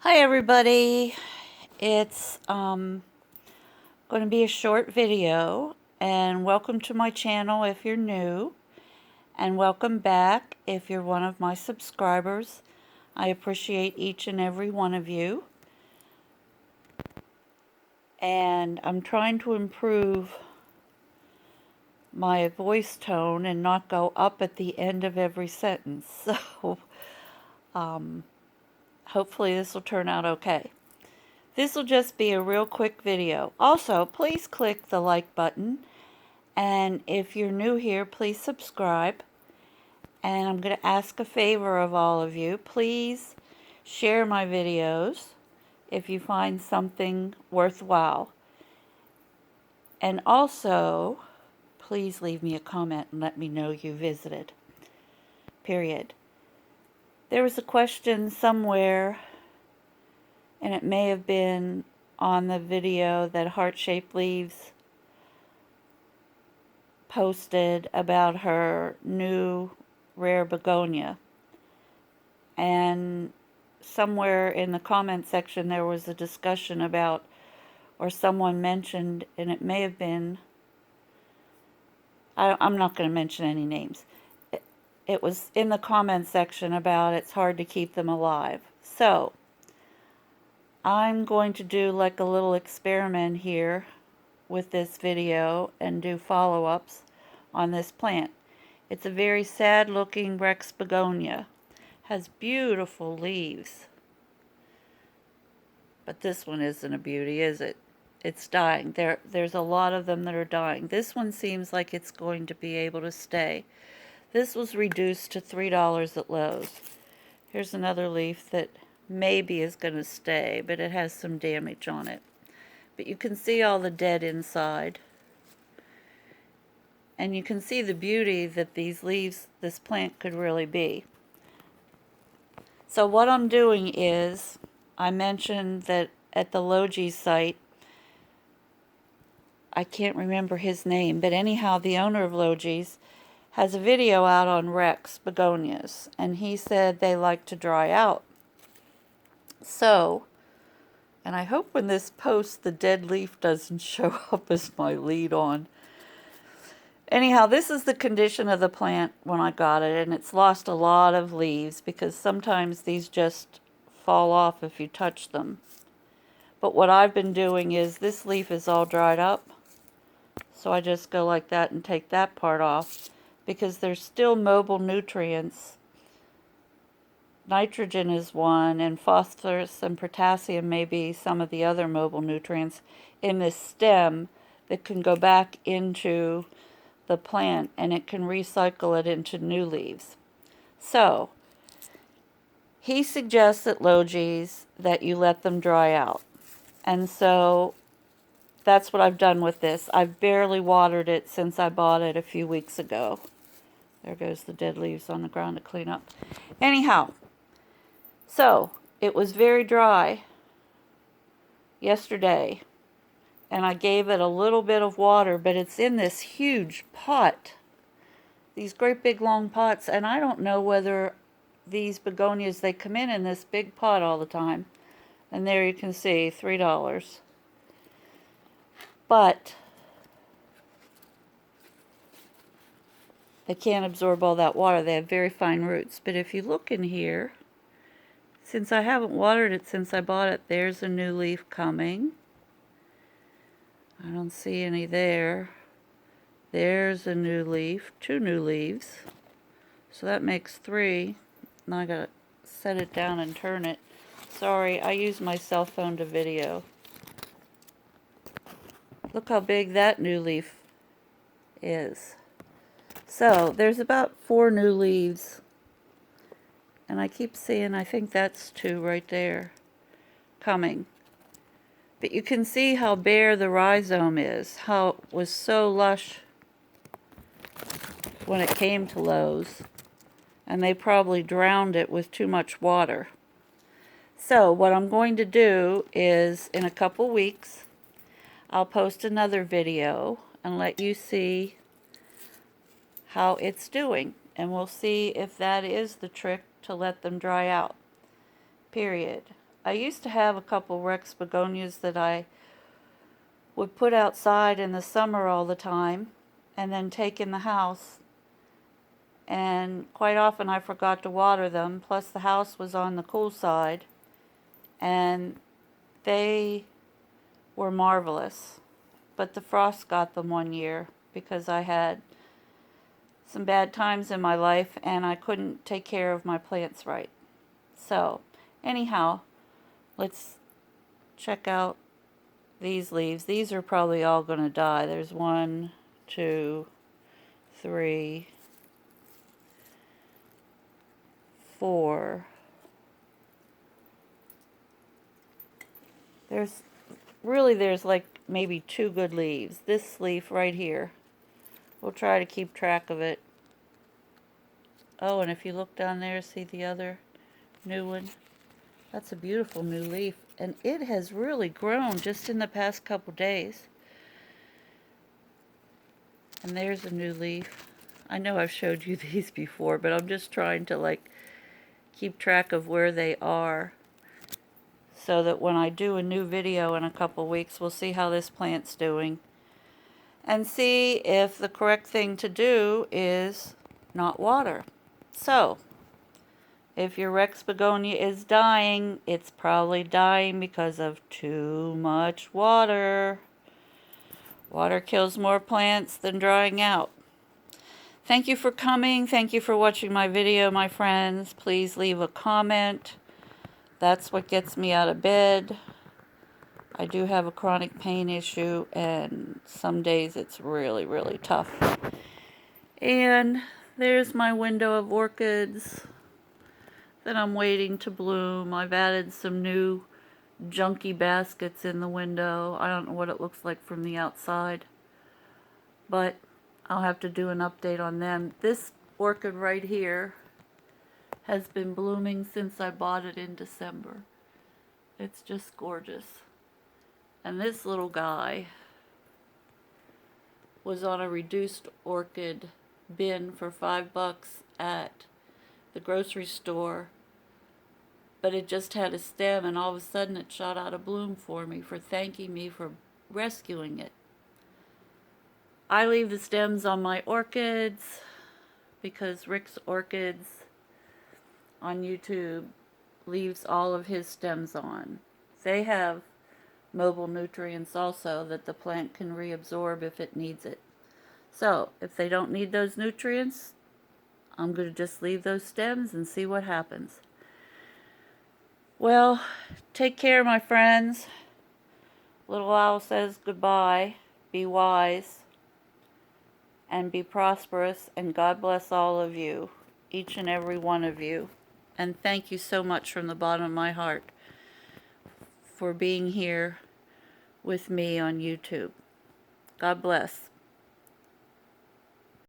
Hi everybody, it's going to be a short video, and welcome to my channel if you're new, and welcome back if you're one of my subscribers. I appreciate each and every one of you, and I'm trying to improve my voice tone and not go up at the end of every sentence, so hopefully this will turn out okay. This will just be a real quick video. Also, please click the like button, and if you're new here, please subscribe. And I'm going to ask a favor of all of you. Please share my videos if you find something worthwhile. And also, please leave me a comment and let me know you visited. Period. There was a question somewhere, and it may have been on the video that Heart-Shaped Leaves posted about her new rare begonia. And somewhere in the comment section there was a discussion about, or someone mentioned, and it may have been, I'm not going to mention any names. It was in the comment section about it's hard to keep them alive. So I'm going to do like a little experiment here with this video and do follow-ups on this plant. It's a very sad looking Rex Begonia. Has beautiful leaves. But this one isn't a beauty, is it? It's dying. There's a lot of them that are dying. This one seems like it's going to be able to stay. This was reduced to $3 at Lowe's. Here's another leaf that maybe is going to stay, but it has some damage on it. But you can see all the dead inside. And you can see the beauty that these leaves, this plant could really be. So what I'm doing is, I mentioned that at the Logie site, I can't remember his name, but anyhow, the owner of Logie's has a video out on Rex Begonias, and he said they like to dry out. So, and I hope when this posts, the dead leaf doesn't show up as my lead on. Anyhow, this is the condition of the plant when I got it, and it's lost a lot of leaves because sometimes these just fall off if you touch them. But what I've been doing is, this leaf is all dried up, so I just go like that and take that part off because there's still mobile nutrients. Nitrogen is one, and phosphorus and potassium may be some of the other mobile nutrients in this stem that can go back into the plant, and it can recycle it into new leaves. So he suggests at Logie's that you let them dry out, and so that's what I've done with this. I've barely watered it since I bought it a few weeks ago. There goes the dead leaves on the ground to clean up. Anyhow, so it was very dry yesterday, and I gave it a little bit of water, but it's in this huge pot, these great big long pots, and I don't know whether these begonias, they come in this big pot all the time. And there you can see $3. But they can't absorb all that water. They have very fine roots. But if you look in here, since I haven't watered it since I bought it, there's a new leaf coming. I don't see any there. There's a new leaf, 2 new leaves. So that makes 3. Now I gotta set it down and turn it. Sorry, I use my cell phone to video. Look how big that new leaf is. So there's about 4 new leaves. And I keep seeing, I think that's 2 right there coming. But you can see how bare the rhizome is, how it was so lush when it came to Lowe's. And they probably drowned it with too much water. So what I'm going to do is, in a couple weeks, I'll post another video and let you see how it's doing. And we'll see if that is the trick to let them dry out. Period. I used to have a couple Rex Begonias that I would put outside in the summer all the time and then take in the house. And quite often I forgot to water them, plus the house was on the cool side, and they were marvelous. But the frost got them one year because I had some bad times in my life and I couldn't take care of my plants right. So, anyhow, let's check out these leaves. These are probably all going to die. There's 1, 2, 3, 4. There's like maybe 2 good leaves. This leaf right here. We'll try to keep track of it. Oh, and if you look down there, see the other new one? That's a beautiful new leaf. And it has really grown just in the past couple days. And there's a new leaf. I know I've showed you these before, but I'm just trying to like keep track of where they are, so that when I do a new video in a couple weeks, we'll see how this plant's doing and see if the correct thing to do is not water. So, if your Rex Begonia is dying, it's probably dying because of too much water. Water kills more plants than drying out. Thank you for coming. Thank you for watching my video, my friends. Please leave a comment. That's what gets me out of bed. I do have a chronic pain issue, and some days it's really, really tough. And there's my window of orchids that I'm waiting to bloom. I've added some new junky baskets in the window. I don't know what it looks like from the outside, but I'll have to do an update on them. This orchid right here has been blooming since I bought it in December. It's just gorgeous. And this little guy was on a reduced orchid bin for $5 at the grocery store, but it just had a stem, and all of a sudden it shot out a bloom for me, for thanking me for rescuing it. I leave the stems on my orchids because Rick's Orchids on YouTube leaves all of his stems on. They have mobile nutrients also that the plant can reabsorb if it needs it. So, if they don't need those nutrients, I'm going to just leave those stems and see what happens. Well, take care, my friends. Little Owl says goodbye. Be wise and be prosperous, and God bless all of you, each and every one of you. And thank you so much from the bottom of my heart for being here with me on YouTube. God bless.